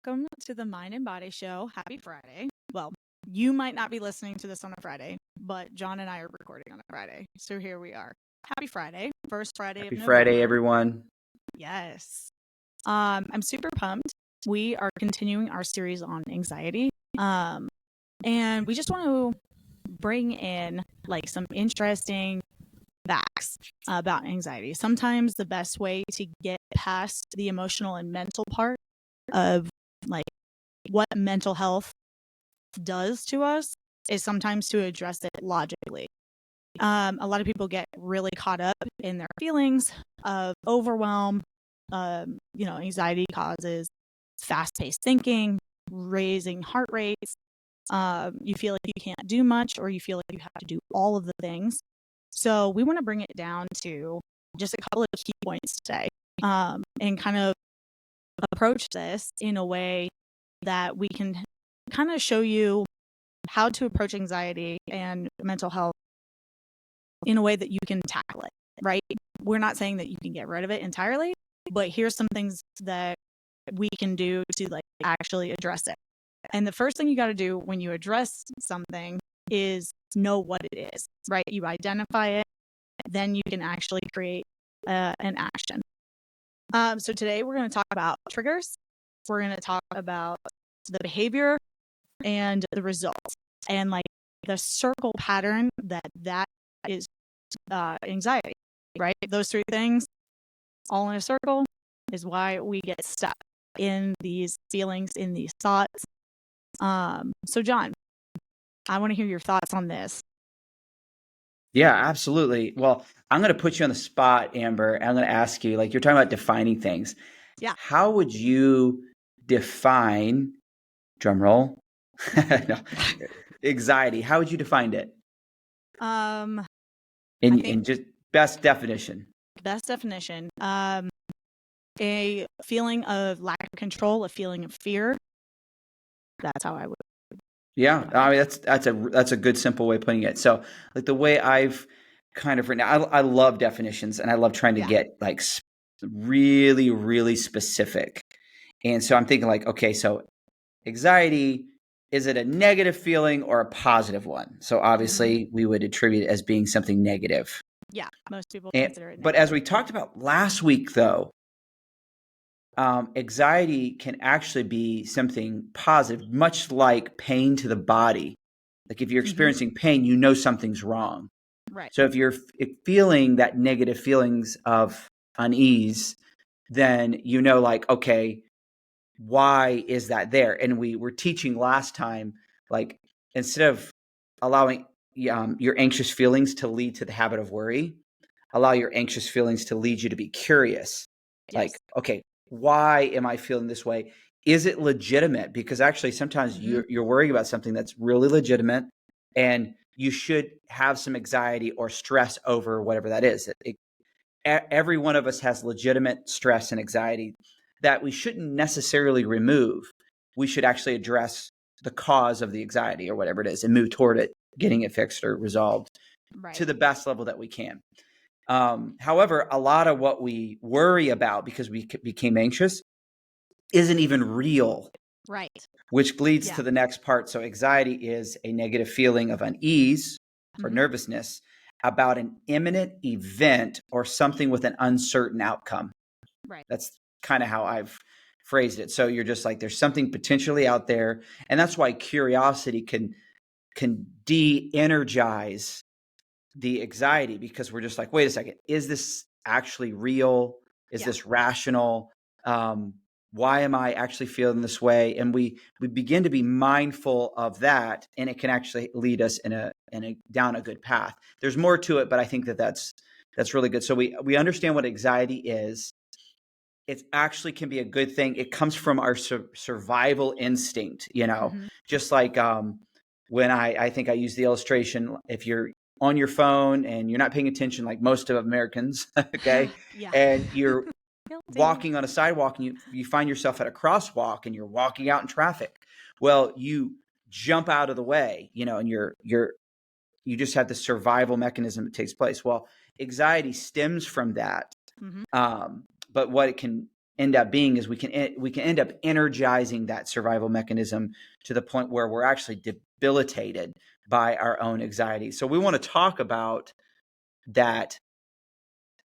welcome to the Mind and Body Show. Happy Friday. Well, you might not be listening to this on a Friday, but Jon and I are recording on a Friday. So here we are. Happy Friday. First Friday Happy of Friday, November. everyone. Yes. I'm super pumped. We are continuing our series on anxiety. And we just want to bring in like some interesting facts about anxiety. Sometimes the best way to get past the emotional and mental part of like what mental health does to us is sometimes to address it logically. A lot of people get really caught up in their feelings of overwhelm. Anxiety causes fast-paced thinking, raising heart rates. You feel like you can't do much, or you feel like you have to do all of the things. So we want to bring it down to just a couple of key points today, and kind of approach this in a way that we can kind of show you how to approach anxiety and mental health in a way that you can tackle it, right? We're not saying that you can get rid of it entirely, but here's some things that we can do to like actually address it. And the first thing you got to do when you address something is know what it is, right? You identify it, then you can actually create an action. So today we're going to talk about triggers. We're going to talk about the behavior and the results, and like the circle pattern that is anxiety, right? Those three things all in a circle is why we get stuck in these feelings, in these thoughts. So Jon, I want to hear your thoughts on this. Yeah, absolutely. Well, I'm going to put you on the spot, Amber. I'm going to ask you, like, you're talking about defining things. Yeah. How would you define, drum roll, no, anxiety? How would you define it? I In think just best definition. best definition, a feeling of lack of control, a feeling of fear. That's how I would. Yeah, I mean that's a good simple way of putting it. So, like the way I've kind of written, I love definitions and I love trying to Yeah. get like really, really specific. And so I'm thinking like, okay, so anxiety, is it a negative feeling or a positive one? So obviously we would attribute it as being something negative. Yeah, most people And, consider it but as negative. we talked about last week, though, anxiety can actually be something positive, much like pain to the body. Like if you're experiencing pain, you know something's wrong. Right. So if you're feeling that negative feelings of unease, then you know, like, okay, why is that there? And we were teaching last time, like instead of allowing your anxious feelings to lead to the habit of worry, allow your anxious feelings to lead you to be curious. Yes. Like, okay, why am I feeling this way? Is it legitimate? Because actually sometimes you're worrying about something that's really legitimate, and you should have some anxiety or stress over whatever that is. Every one of us has legitimate stress and anxiety that we shouldn't necessarily remove. We should actually address the cause of the anxiety or whatever it is and move toward it, getting it fixed or resolved to the best level that we can. However, a lot of what we worry about because we became anxious isn't even real. Right. Which leads to the next part. So anxiety is a negative feeling of unease or nervousness about an imminent event or something with an uncertain outcome. Right. That's kind of how I've phrased it. So you're just like, there's something potentially out there. And that's why curiosity can de-energize the anxiety, because we're just like, wait a second, is this actually real? Is this rational? Why am I actually feeling this way? And we begin to be mindful of that, and it can actually lead us in a down a good path. There's more to it, but I think that's really good. So we understand what anxiety is. It actually can be a good thing. It comes from our survival instinct, just like when I think I use the illustration, if you're on your phone and you're not paying attention, like most of Americans, okay, and you're walking on a sidewalk and you find yourself at a crosswalk and you're walking out in traffic. Well, you jump out of the way, and you just have the survival mechanism that takes place. Well, anxiety stems from that. But what it can end up being is we can end up energizing that survival mechanism to the point where we're actually debilitated by our own anxiety. So we want to talk about that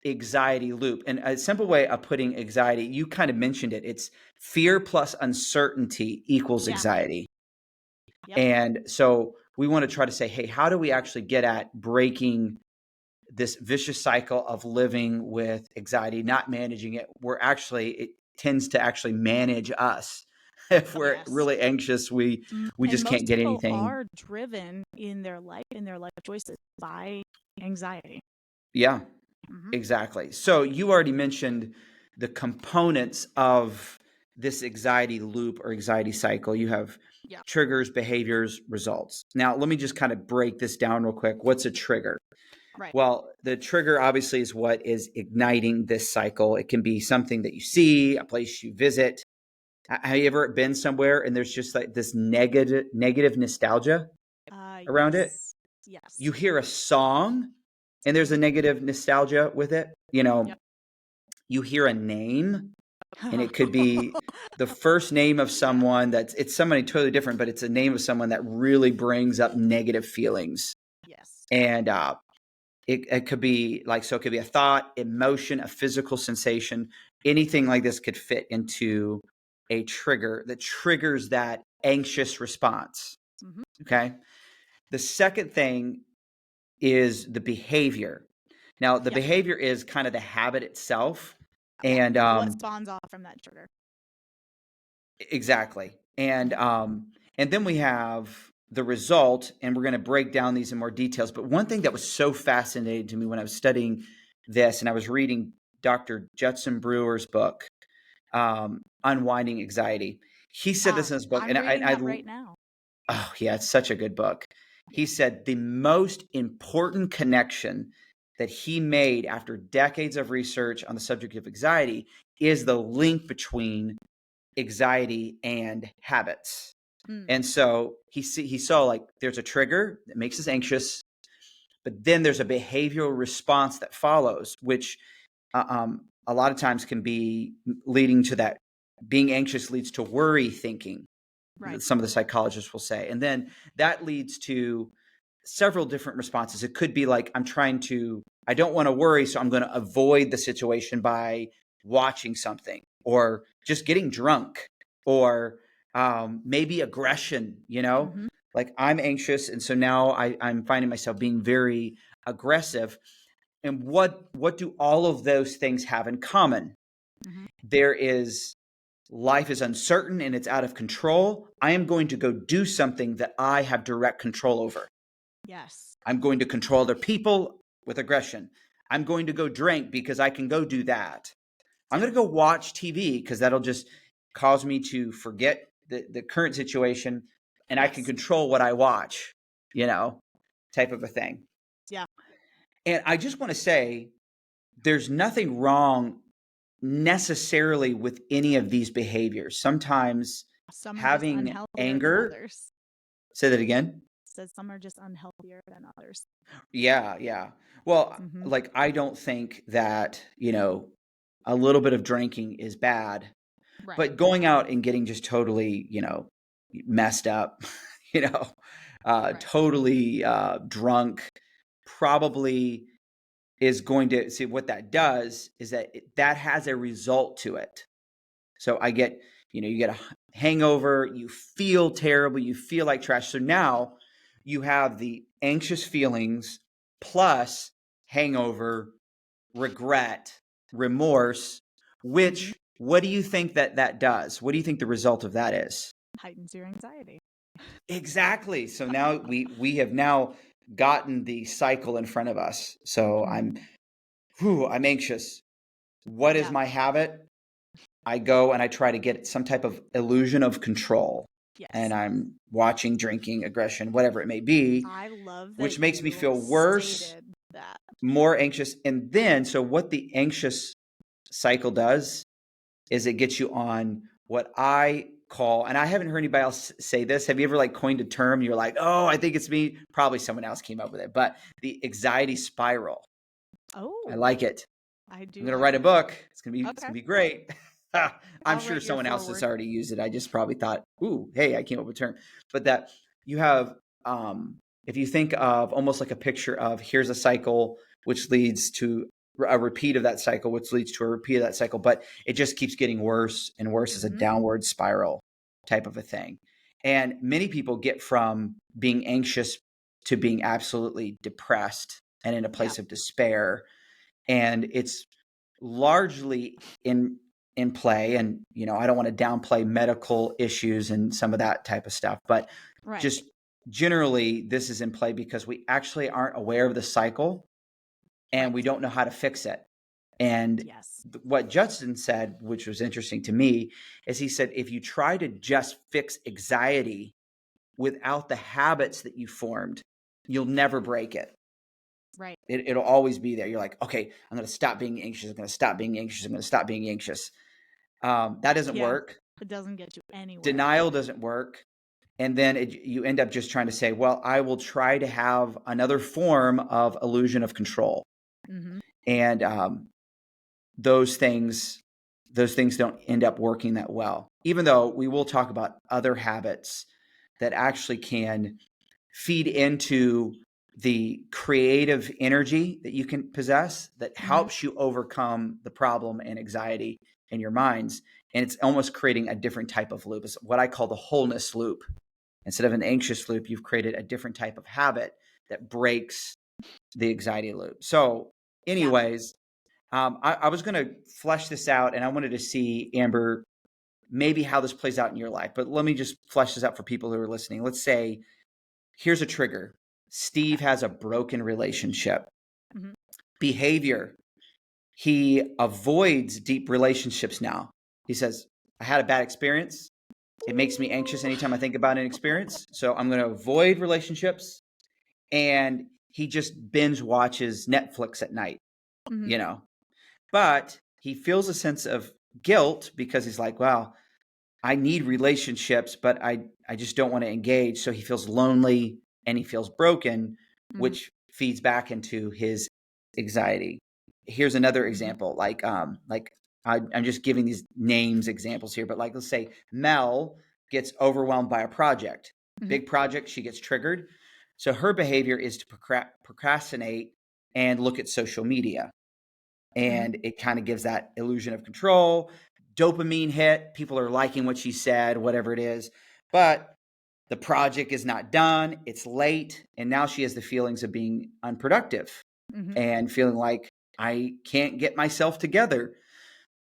anxiety loop. And a simple way of putting anxiety, you kind of mentioned it, it's fear plus uncertainty equals anxiety. Yep. And so we want to try to say, hey, how do we actually get at breaking this vicious cycle of living with anxiety, not managing it? It tends to actually manage us. If we're really anxious, we just can't get anything. Most people are driven in their life choices by anxiety. Yeah, exactly. So you already mentioned the components of this anxiety loop or anxiety cycle. You have triggers, behaviors, results. Now, let me just kind of break this down real quick. What's a trigger? Right. Well, the trigger obviously is what is igniting this cycle. It can be something that you see, a place you visit. Have you ever been somewhere and there's just like this negative nostalgia around it? Yes. You hear a song and there's a negative nostalgia with it. You hear a name and it could be the first name of someone it's somebody totally different, but it's a name of someone that really brings up negative feelings. Yes. And it could be like, so it could be a thought, emotion, a physical sensation. Anything like this could fit into a trigger that triggers that anxious response. Okay. The second thing is the behavior. Now, the behavior is kind of the habit itself. And what spawns off from that trigger. Exactly. And then we have the result, and we're going to break down these in more details. But one thing that was so fascinating to me when I was studying this, and I was reading Dr. Judson Brewer's book, Unwinding Anxiety. He said this in his book, I'm reading that right now. Oh, yeah, it's such a good book. He said the most important connection that he made after decades of research on the subject of anxiety is the link between anxiety and habits. And so he saw like there's a trigger that makes us anxious, but then there's a behavioral response that follows, which a lot of times can be leading to that. Being anxious leads to worry thinking. Right. Some of the psychologists will say. And then that leads to several different responses. It could be like, I don't want to worry, so I'm going to avoid the situation by watching something or just getting drunk or maybe aggression, like I'm anxious. And so now I'm finding myself being very aggressive. And what do all of those things have in common? There is life is uncertain and it's out of control. I am going to go do something that I have direct control over. Yes. I'm going to control other people with aggression. I'm going to go drink because I can go do that. I'm going to go watch TV because that'll just cause me to forget the current situation and I can control what I watch, type of a thing. Yeah. And I just want to say there's nothing wrong necessarily with any of these behaviors. Sometimes some having anger. Say that again. Says some are just unhealthier than others. Yeah. Well, like I don't think that, a little bit of drinking is bad. Right. But going out and getting just totally, messed up, right. Totally drunk probably is going to see what that does is that has a result to it. So I get, you get a hangover, you feel terrible, you feel like trash. So now you have the anxious feelings plus hangover, regret, remorse, which what do you think that does? What do you think the result of that is? Heightens your anxiety. Exactly. So now we have now gotten the cycle in front of us. So I'm anxious. What is my habit? I go and I try to get some type of illusion of control. Yes. And I'm watching, drinking, aggression, whatever it may be. I love that, which makes me feel worse, more anxious. And then, so what the anxious cycle does is it gets you on what I call, and I haven't heard anybody else say this. Have you ever like coined a term? You're like, oh, I think it's me. Probably someone else came up with it, but the anxiety spiral. Oh, I like it. I do. I'm going to write a book. It's going to be great. I'm I'll sure write your someone else has forward. already used it. I just probably thought, ooh, hey, I came up with a term. But that you have, if you think of almost like a picture of here's a cycle, which leads to a repeat of that cycle, which leads to a repeat of that cycle, but it just keeps getting worse and worse as a downward spiral type of a thing. And many people get from being anxious to being absolutely depressed and in a place of despair. And it's largely in play, and I don't want to downplay medical issues and some of that type of stuff, but Right. just generally this is in play because we actually aren't aware of the cycle and we Right. don't know how to fix it. And Yes. what Judson said, which was interesting to me, is he said if you try to just fix anxiety without the habits that you formed, you'll never break it. Right. It'll always be there. You're like, okay, I'm going to stop being anxious. I'm going to stop being anxious. I'm going to stop being anxious. That doesn't Yeah. work. It doesn't get you anywhere. Denial doesn't work. And then you end up just trying to say, well, I will try to have another form of illusion of control. Mm-hmm. And those things don't end up working that well, even though we will talk about other habits that actually can feed into the creative energy that you can possess that Mm-hmm. helps you overcome the problem and anxiety in your minds. And it's almost creating a different type of loop. It's what I call the wholeness loop. Instead of an anxious loop, you've created a different type of habit that breaks the anxiety loop. So, Yeah. anyways, I was going to flesh this out and I wanted to see, Amber, maybe how this plays out in your life. But let me just flesh this out for people who are listening. Let's say here's a trigger. Steve Okay. has a broken relationship. Mm-hmm. Behavior. He avoids deep relationships now. He says, I had a bad experience. It makes me anxious anytime I think about an experience. So I'm going to avoid relationships. And he just binge watches Netflix at night, Mm-hmm. you know. But he feels a sense of guilt because he's like, wow, I need relationships, but I just don't want to engage. So he feels lonely and he feels broken, Mm-hmm. which feeds back into his anxiety. Here's another Mm-hmm. example. I'm just giving these names examples here, but like let's say Mel gets overwhelmed by a project, Mm-hmm. big project, she gets triggered. So her behavior is to procrastinate and look at social media, Mm-hmm. and it kind of gives that illusion of control. Dopamine hit, people are liking what she said, whatever it is, but the project is not done, it's late, and now she has the feelings of being unproductive Mm-hmm. and feeling like I can't get myself together.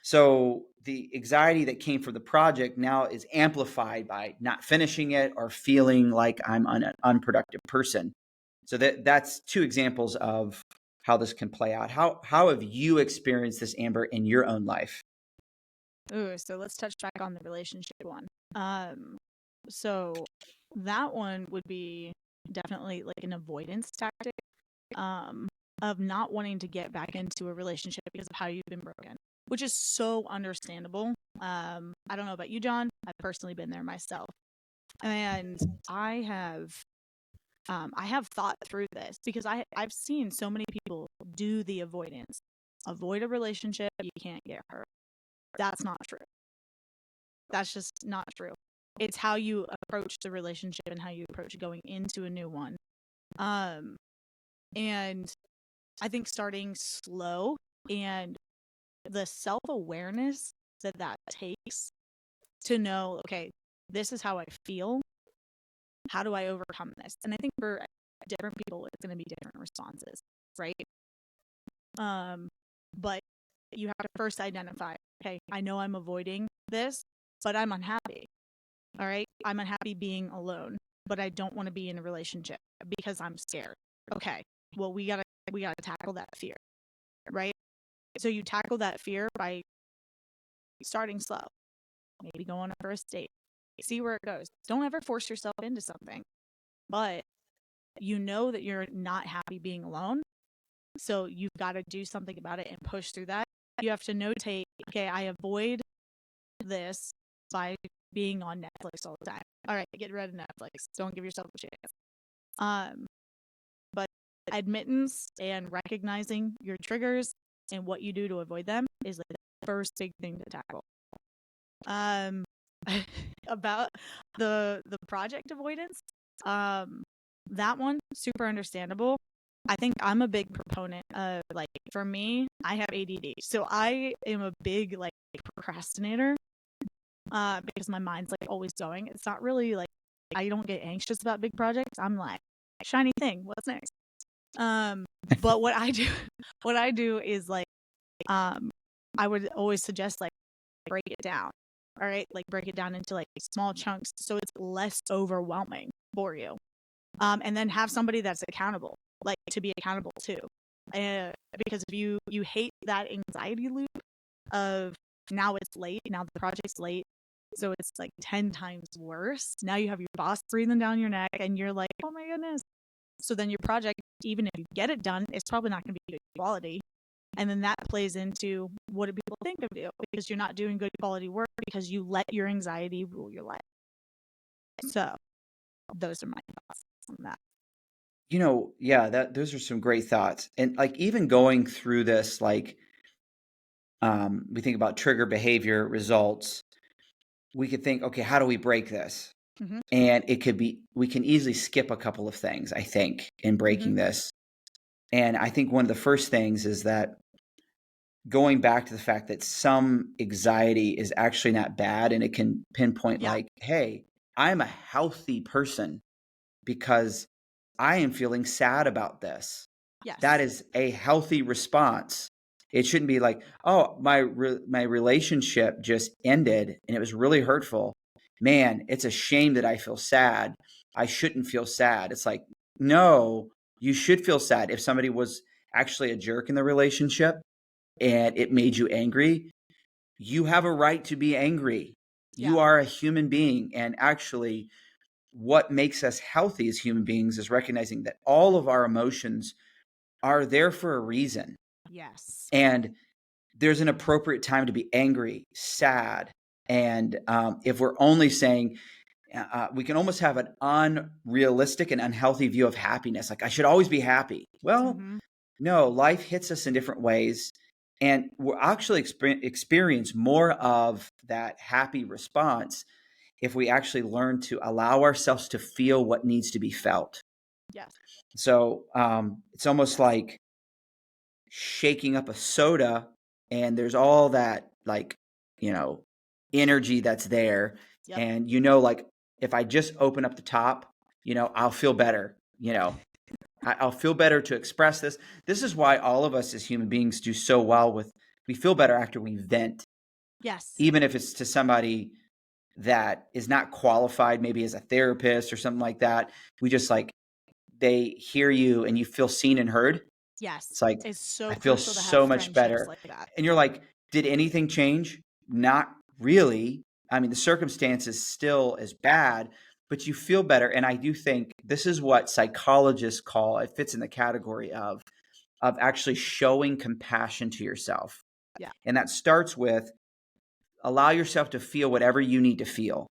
So the anxiety that came from the project now is amplified by not finishing it or feeling like I'm an unproductive person. So that's two examples of how this can play out. How have you experienced this, Amber, in your own life? Ooh, so let's touch back on the relationship one. So that one would be definitely like an avoidance tactic, um, of not wanting to get back into a relationship because of how you've been broken, which is so understandable. I don't know about you, John. I've personally been there myself, and I have thought through this because I've seen so many people do the avoidance, avoid a relationship. You can't get hurt. That's not true. That's just not true. It's how you approach the relationship and how you approach going into a new one. Um, and I think starting slow and the self awareness that takes to know, okay, this is how I feel. How do I overcome this? And I think for different people, it's going to be different responses, right? But you have to first identify, okay, I know I'm avoiding this, but I'm unhappy. All right. I'm unhappy being alone, but I don't want to be in a relationship because I'm scared. Okay. Well, we gotta tackle that fear, right? So you tackle that fear by starting slow. Maybe go on a first date. See where it goes. Don't ever force yourself into something. But you know that you're not happy being alone. So you've got to do something about it and push through that. You have to notate, okay, I avoid this by being on Netflix all the time. All right, get rid of Netflix. Don't give yourself a chance. Um, but admittance and recognizing your triggers and what you do to avoid them is like the first big thing to tackle. Um, about the project avoidance, um, that one super understandable. I think I'm a big proponent of, like, for me, I have ADD, so I am a big, like, procrastinator. Because my mind's like always going. It's not really like I don't get anxious about big projects. I'm like, shiny thing, what's next? But what I do, what I do is like, um, I would always suggest like break it down. All right, like break it down into like small chunks so it's less overwhelming for you. And then have somebody that's accountable, like to be accountable to. Because if you hate that anxiety loop of now it's late, now the project's late, so it's like 10 times worse. Now you have your boss breathing down your neck and you're like, oh my goodness. So then your project, even if you get it done, it's probably not going to be good quality. And then that plays into what do people think of you because you're not doing good quality work because you let your anxiety rule your life. So those are my thoughts on that. Yeah, those are some great thoughts. And like even going through this, like we think about trigger behavior results, we could think, okay, how do we break this? Mm-hmm. And it could be, we can easily skip a couple of things, I think, in breaking this. And I think one of the first things is that going back to the fact that some anxiety is actually not bad and it can pinpoint Yeah. like, hey, I'm a healthy person because I am feeling sad about this. Yes. That is a healthy response. It shouldn't be like, oh, my relationship just ended and it was really hurtful. Man, it's a shame that I feel sad. I shouldn't feel sad. It's like, no, you should feel sad. If somebody was actually a jerk in the relationship and it made you angry, you have a right to be angry. Yeah. You are a human being. And actually, what makes us healthy as human beings is recognizing that all of our emotions are there for a reason. Yes. And there's an appropriate time to be angry, sad. And if we're only saying, we can almost have an unrealistic and unhealthy view of happiness. Like, I should always be happy. Well, no, life hits us in different ways. And we'll actually experience more of that happy response if we actually learn to allow ourselves to feel what needs to be felt. Yes. So it's almost like shaking up a soda and there's all that like, energy that's there. Yep. And like if I just open up the top, I'll feel better, I'll feel better to express this. This is why all of us as human beings do so well we feel better after we vent. Yes. Even if it's to somebody that is not qualified, maybe as a therapist or something like that. We just like, they hear you and you feel seen and heard. Yes. It's like, It's so I feel crucial to have so much friendships better. like that. And you're like, did anything change? Not really. I mean, the circumstance is still as bad, but you feel better. And I do think this is what psychologists call, it fits in the category of actually showing compassion to yourself. Yeah. And that starts with allow yourself to feel whatever you need to feel.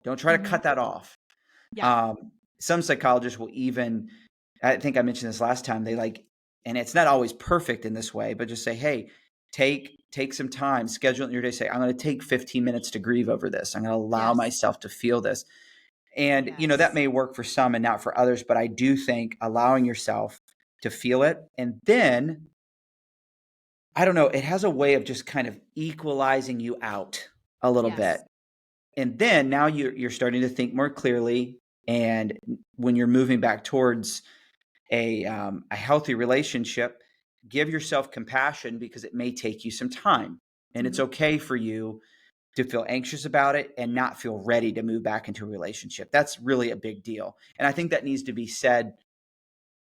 Don't try to cut that off. Yeah. Some psychologists will even, I think I mentioned this last time, they like, and it's not always perfect in this way, but just say, hey, take some time, schedule it in your day. Say, I'm going to take 15 minutes to grieve over this. I'm going to allow myself to feel this. And, that may work for some and not for others, but I do think allowing yourself to feel it. And then, I don't know, it has a way of just kind of equalizing you out a little bit. And then now you're starting to think more clearly. And when you're moving back towards a healthy relationship, give yourself compassion because it may take you some time. And it's okay for you to feel anxious about it and not feel ready to move back into a relationship. That's really a big deal. And I think that needs to be said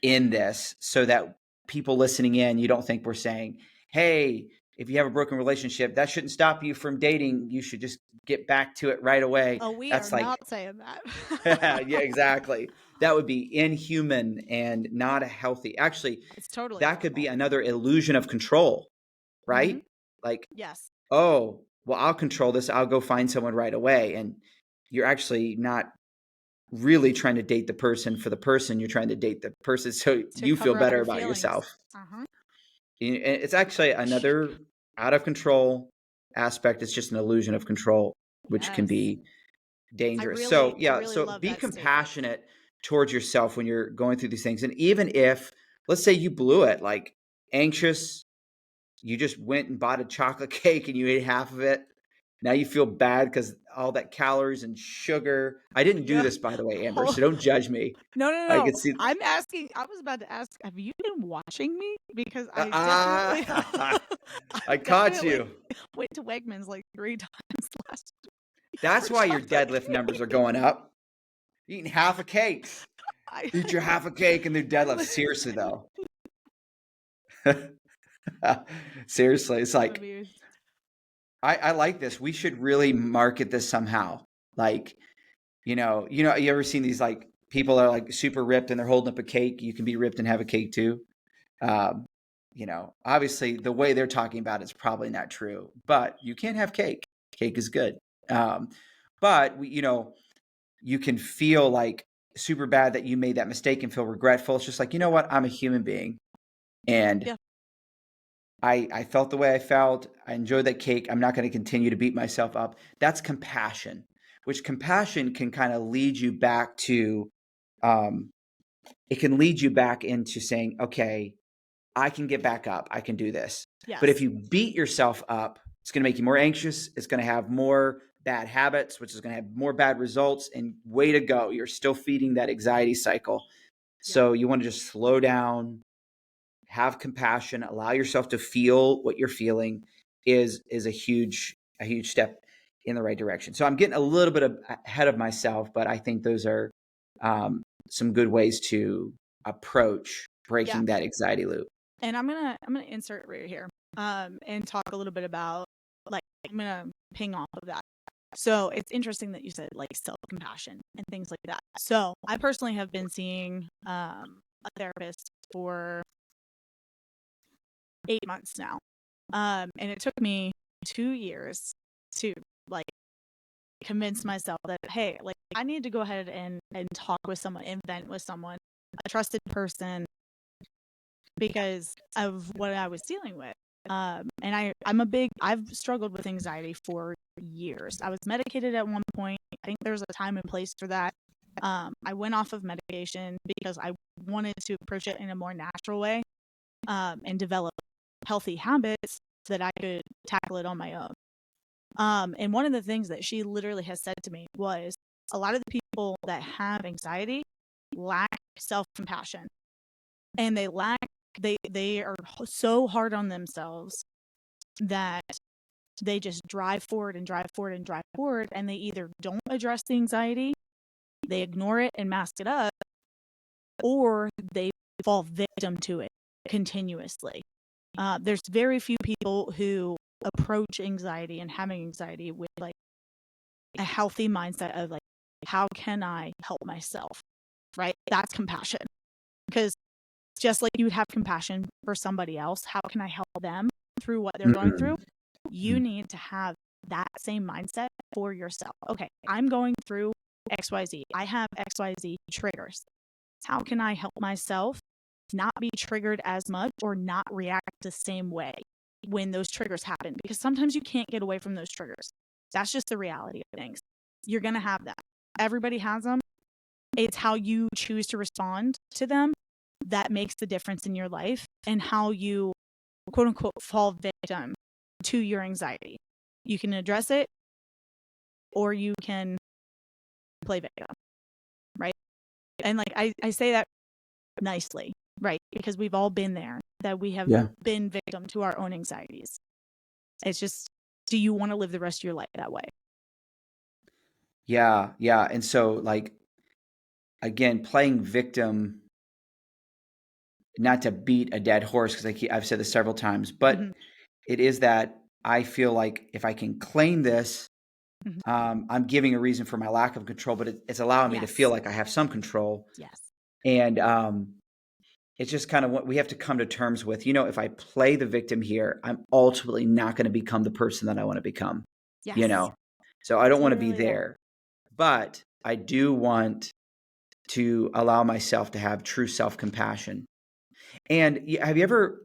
in this so that people listening in, you don't think we're saying, hey, if you have a broken relationship, that shouldn't stop you from dating. You should just get back to it right away. Oh, we That's are like, not saying that. yeah, exactly. That would be inhuman and not a healthy. Actually, It's totally that could normal. be another illusion of control, right? Like, Yes. oh, well, I'll control this. I'll go find someone right away. And you're actually not really trying to date the person for the person. You're trying to date the person so To you feel cover up better your about feelings. yourself. It's actually another out of control aspect, it's just an illusion of control, which can Yes. be dangerous. I really So love be that statement. compassionate towards yourself when you're going through these things. And even if, let's say you blew it, like anxious, you just went and bought a chocolate cake and you ate half of it. Now you feel bad because all that calories and sugar. I didn't do Yeah. this, by the way, Amber, Hold so don't judge me. No, no, I no. can see. I'm asking I was about to ask, have you been watching me? Because I definitely I I caught definitely you. went to Wegmans like 3 times last for That's why your chocolate deadlift numbers are cake. going up. You're eating half a cake. I Eat your half a cake and do deadlift. Seriously, though. Seriously, it's I'm like amused. I like this. We should really market this somehow. Like, you ever seen these like people are like super ripped and they're holding up a cake. You can be ripped and have a cake too. Um, obviously the way they're talking about it's probably not true, but you can have cake. Cake is good. Um, but you can feel like super bad that you made that mistake and feel regretful. It's just like, you know what? I'm a human being and Yeah. I felt the way I felt. I enjoyed that cake. I'm not going to continue to beat myself up. That's compassion, which compassion can kind of lead you back to, um, it can lead you back into saying, okay, I can get back up. I can do this. But if Yes. you beat yourself up, it's going to make you more anxious. It's going to have more bad habits, which is going to have more bad results. And way to go. You're still feeding that anxiety cycle. Yeah. So you want to just slow down, have compassion, allow yourself to feel what you're feeling is a huge step in the right direction. So I'm getting a little bit ahead of myself, but I think those are some good ways to approach Yeah. breaking that anxiety loop. And I'm gonna insert right here, and talk a little bit about like I'm gonna ping off of that. So it's interesting that you said like self compassion and things like that. So I personally have been seeing a therapist for 8 months now, and it took me 2 years to like convince myself that hey, like I need to go ahead and talk with someone and vent with someone, a trusted person, because of what I was dealing with. And I've struggled with anxiety for years. I was medicated at one point. I think there's a time and place for that. I went off of medication because I wanted to approach it in a more natural way, and develop healthy habits so that I could tackle it on my own. And one of the things that she literally has said to me was a lot of the people that have anxiety lack self compassion, and they are so hard on themselves that they just drive forward and drive forward and drive forward, and they either don't address the anxiety, they ignore it and mask it up, or they fall victim to it continuously. There's very few people who approach anxiety and having anxiety with like a healthy mindset of like, how can I help myself? Right? That's compassion. Because just like you would have compassion for somebody else, how can I help them through what they're going through? Mm. You need to have that same mindset for yourself. Okay, I'm going through XYZ. I have XYZ triggers. How can I help myself not be triggered as much or not react the same way when those triggers happen? Because sometimes you can't get away from those triggers. That's just the reality of things. You're going to have that. Everybody has them. It's how you choose to respond to them that makes the difference in your life and how you, quote unquote, fall victim to your anxiety. You can address it or you can play victim, right? And like I say that nicely, right? Because we've all been there, that we have Yeah. been victim to our own anxieties. It's just, do you want to live the rest of your life that way? Yeah. Yeah. And so, like, again, playing victim, not to beat a dead horse, because I've said this several times, Mm-hmm. but it is that I feel like if I can claim this, Mm-hmm. I'm giving a reason for my lack of control, but it's allowing me to feel Yes. like I have some control. Yes. And it's just kind of what we have to come to terms with. If I play the victim here, I'm ultimately not going to become the person that I want to become, you Yes. know? So I don't want to be Literally that. there, but I do want to allow myself to have true self-compassion. And have you ever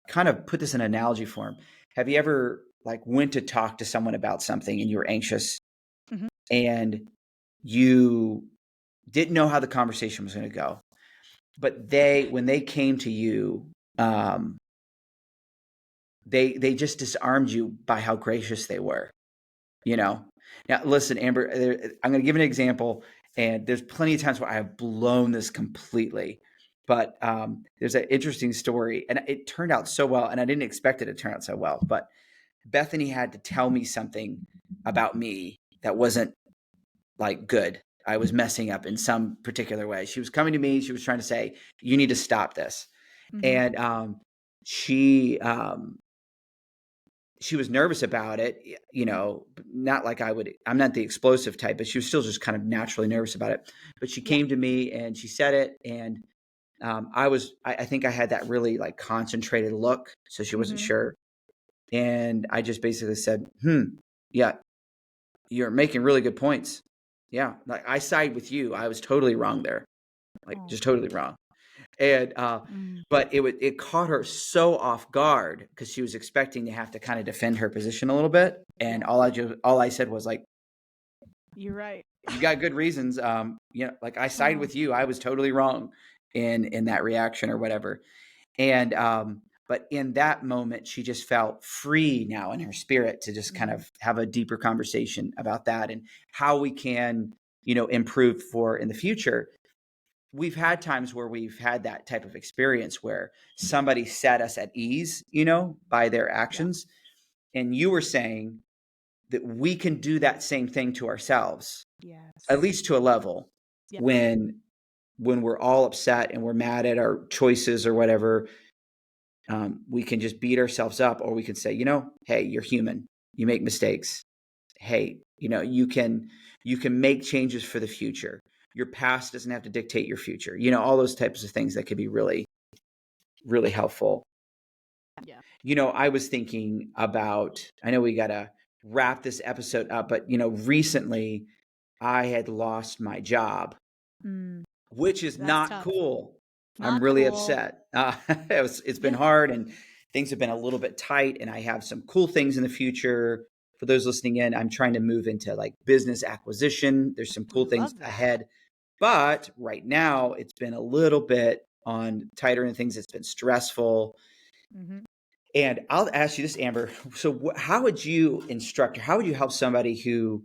kind of put this in analogy form? Have you ever like went to talk to someone about something and you were anxious Mhm. and you didn't know how the conversation was going to go, but when they came to you, um, they just disarmed you by how gracious they were, you know? Now, listen, Amber, I'm going to give an example, and there's plenty of times where I have blown this completely. But there's an interesting story, and it turned out so well, and I didn't expect it to turn out so well. But Bethany had to tell me something about me that wasn't like good. I was messing up in some particular way. She was coming to me. She was trying to say, "You need to stop this," Mhm. and she um, she was nervous about it, not like I'm not the explosive type, but she was still just kind of naturally nervous about it. But she Yeah. came to me and she said it. And I think I had that really like concentrated look. So she wasn't Mhm. sure. And I just basically said, yeah, you're making really good points. Yeah. Like I side with you. I was totally wrong there. Like Oh. just totally wrong. And Mm. but it caught her so off guard because she was expecting to have to kind of defend her position a little bit. And Yeah. all I said was like, You're right. you got good reasons. Like I side Oh. with you. I was totally wrong in that reaction or whatever. And but in that moment, she just felt free now in her spirit to just kind Mm. of have a deeper conversation about that and how we can, improve for in the future. We've had times where we've had that type of experience where somebody set us at ease, by their Yeah. actions. And you were saying that we can do that same thing to ourselves, at Yes. least to a level, Yep. when we're all upset and we're mad at our choices or whatever. We can just beat ourselves up, or we can say, hey, you're human. You make mistakes. Hey, you can make changes for the future. Your past doesn't have to dictate your future. All those types of things that could be really, really helpful. Yeah. I was thinking about, I know we got to wrap this episode up, but recently I had lost my job, Mm. which is That's not tough. cool. I'm Not really cool. upset. It's been Yeah. hard and things have been a little bit tight, and I have some cool things in the future. For those listening in, I'm trying to move into like business acquisition. There's some cool We things love that. ahead, but right now it's been a little bit on tighter and things. It's been stressful. Mhm. And I'll ask you this, Amber. So, how would you instruct, or how would you help somebody who,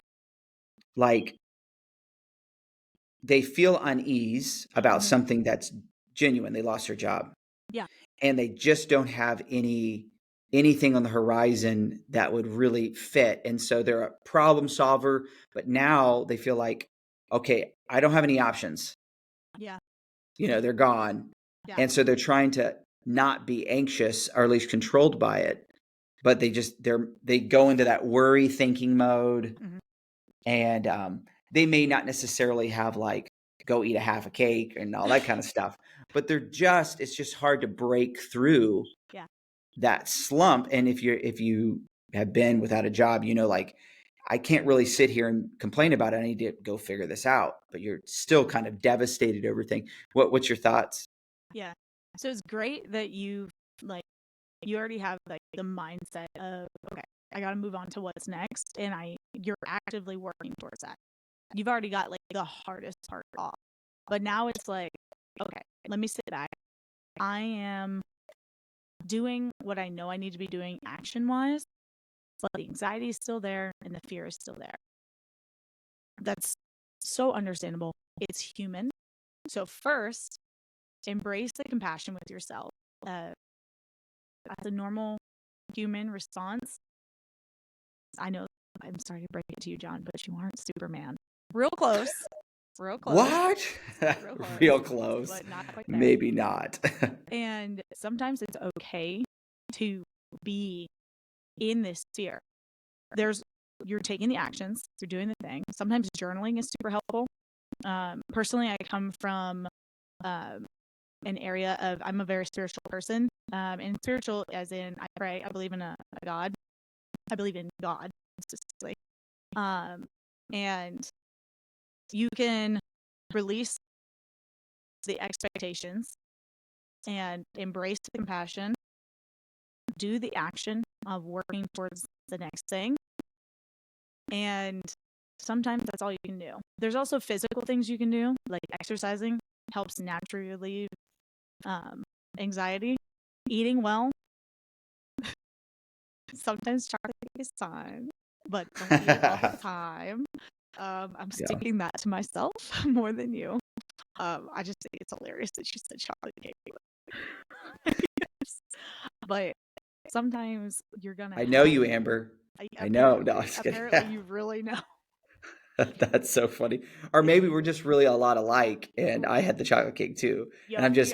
like, they feel unease about Mhm. something that's genuine? They lost their job, Yeah. and they just don't have anything on the horizon that would really fit. And so they're a problem solver, but now they feel like, okay, I don't have any options. Yeah. They're gone. Yeah. And so they're trying to not be anxious or at least controlled by it, but they go into that worry thinking mode. Mhm. And they may not necessarily have like go eat a half a cake and all that kind of stuff, but it's just hard to break through Yeah. that slump. And if you have been without a job, like I can't really sit here and complain about it. I need to go figure this out. But you're still kind of devastated over things. What's your thoughts? Yeah. So it's great that like you already have like the mindset of, okay, I got to move on to what's next, and you're actively working towards that. You've already got like the hardest part off. But now it's like, okay, let me sit back. I am doing what I know I need to be doing action-wise, but the anxiety is still there and the fear is still there. That's so understandable. It's human. So first, embrace the compassion with yourself. That's a normal human response. I know I'm sorry to break it to you, Jon, but you aren't Superman. Real close. Real close. What? Real close. Real close. But not quite there. Maybe not. And sometimes it's okay to be in this fear. You're taking the actions, you're doing the thing. Sometimes journaling is super helpful. Personally, I come from an area of I'm a very spiritual person, and spiritual as in I pray, I believe in a God, I believe in God specifically, and you can release the expectations and embrace the compassion do the action of working towards the next thing. And sometimes that's all you can do. There's also physical things you can do, like exercising helps naturally relieve anxiety. Eating well, sometimes chocolate is fine, but don't eat it all the time. I'm Yeah. sticking that to myself more than you. I just think it's hilarious that she said chocolate cake. But sometimes you're gonna I know have you, Amber. I know. No, I'm apparently just kidding. you really know. That's so funny. Or maybe we're just really a lot alike, and I had the chocolate cake too. And Yep,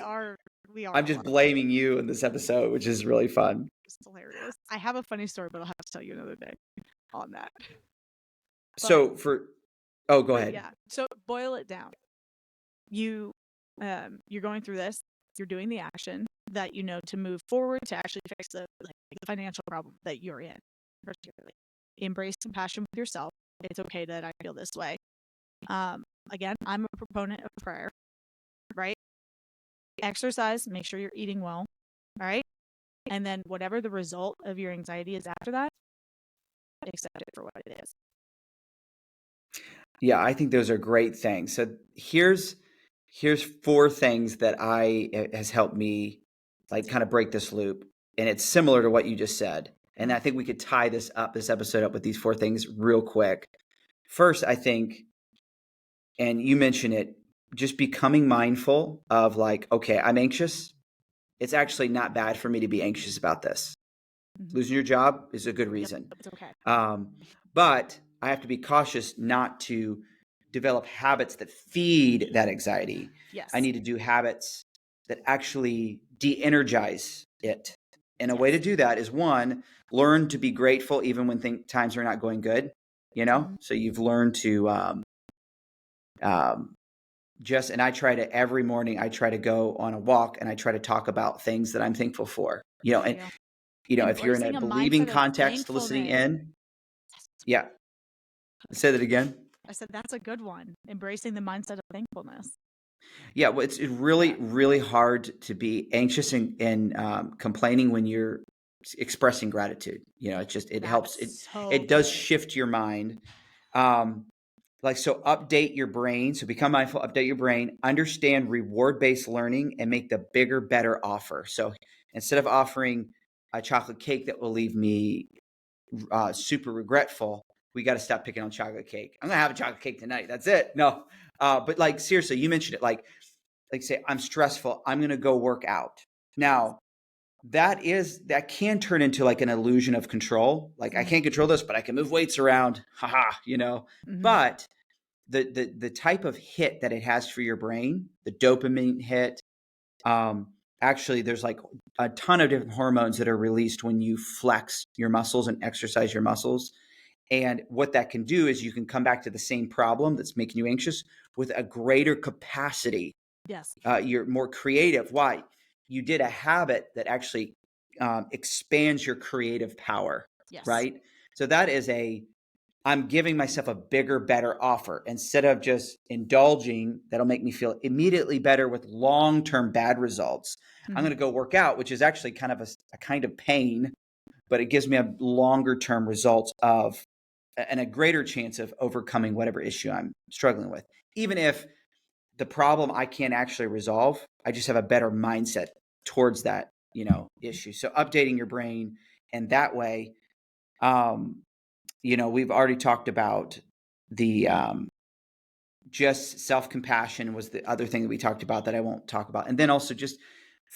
we are I'm a just lot. blaming you in this episode, which is really fun. It's hilarious. I have a funny story, but I'll have to tell you another day on that. But So oh, go ahead. yeah, so boil it down. You you're going through this, you're doing the action that you know to move forward to actually fix the financial problem that you're in, particularly. Embrace compassion with yourself. It's okay that I feel this way. Again, I'm a proponent of prayer, right? Exercise, make sure you're eating well, all right? And then whatever the result of your anxiety is after that, accept it for what it is. Yeah, I think those are great things. So here's 4 things that has helped me like kind of break this loop, and it's similar to what you just said. And I think we could tie this episode up with these 4 things real quick. First, I think, and you mentioned it, just becoming mindful of like, okay, I'm anxious. It's actually not bad for me to be anxious about this. Mm-hmm. Losing your job is a good Yep, reason. it's okay. But I have to be cautious not to develop habits that feed that anxiety. Yes. I need to do habits that actually de-energize it. And a way to do that is, one, learn to be grateful even when times are not going good. So you've learned to and I try to every morning. I try to go on a walk and I try to talk about things that I'm thankful for. And if you're in a Embracing believing mindset of context, listening thankfulness. in, yeah. Say that again. I said that's a good one. Embracing the mindset of thankfulness. Yeah, well, it's really, really hard to be anxious and complaining when you're expressing gratitude. It helps. It does shift your mind. So update your brain. So become mindful, update your brain, understand reward-based learning, and make the bigger, better offer. So instead of offering a chocolate cake that will leave me super regretful, we got to stop picking on chocolate cake. I'm gonna have a chocolate cake tonight. That's it. No, but like seriously, you mentioned it. Like say I'm stressful. I'm gonna go work out. Now that can turn into like an illusion of control. Like I can't control this, but I can move weights around. Haha, But the type of hit that it has for your brain, the dopamine hit, actually there's like a ton of different hormones that are released when you flex your muscles and exercise your muscles. And what that can do is you can come back to the same problem that's making you anxious with a greater capacity. Yes. You're more creative. Why? You did a habit that actually expands your creative power. Yes. Right? So that is I'm giving myself a bigger, better offer instead of just indulging. That'll make me feel immediately better with long-term bad results. I'm going to go work out, which is actually kind of a kind of pain, but it gives me a longer-term results and a greater chance of overcoming whatever issue I'm struggling with. Even if the problem I can't actually resolve, I just have a better mindset towards that, issue. So updating your brain, and that way, we've already talked about the just self-compassion was the other thing that we talked about that I won't talk about. And then also just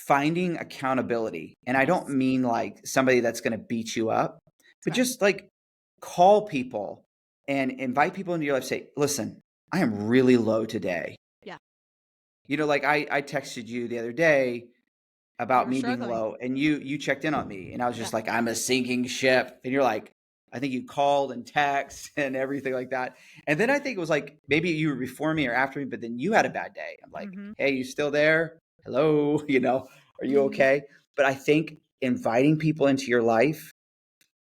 finding accountability. And I don't mean like somebody that's going to beat you up, but just like call people and invite people into your life. Say, listen, I am really low today. Yeah. Like I texted you the other day about me being low, and you checked in on me, and I was just like, I'm a sinking ship. And you're like, I think you called and text and everything like that. And then I think it was like, maybe you were before me or after me, but then you had a bad day. I'm like, hey, you still there? Hello? Are you okay? But I think inviting people into your life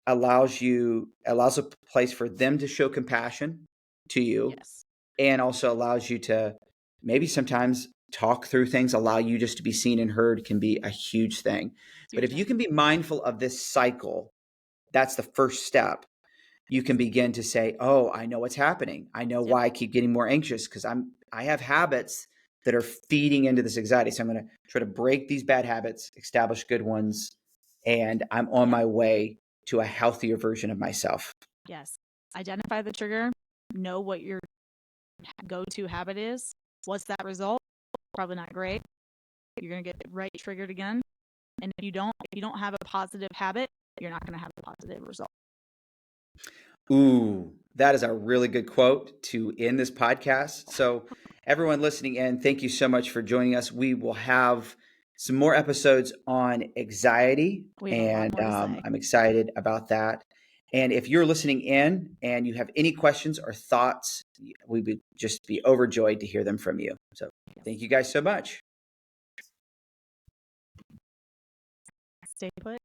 allows a place for them to show compassion to you. Yes. And also allows you to maybe sometimes talk through things, allow you just to be seen and heard, can be a huge thing. But if you can be mindful of this cycle, that's the first step. You can begin to say, oh, I know what's happening. I know why I keep getting more anxious, because I have habits that are feeding into this anxiety. So I'm going to try to break these bad habits, establish good ones, and I'm on my way to a healthier version of myself. Yes. Identify the trigger, know what your go-to habit is. What's that result? Probably not great. You're going to get right triggered again. And if you don't have a positive habit, you're not going to have a positive result. Ooh, that is a really good quote to end this podcast. So everyone listening in, thank you so much for joining us. We will have some more episodes on anxiety, and I'm excited about that. And if you're listening in and you have any questions or thoughts, we would just be overjoyed to hear them from you. So thank you guys so much. Stay put.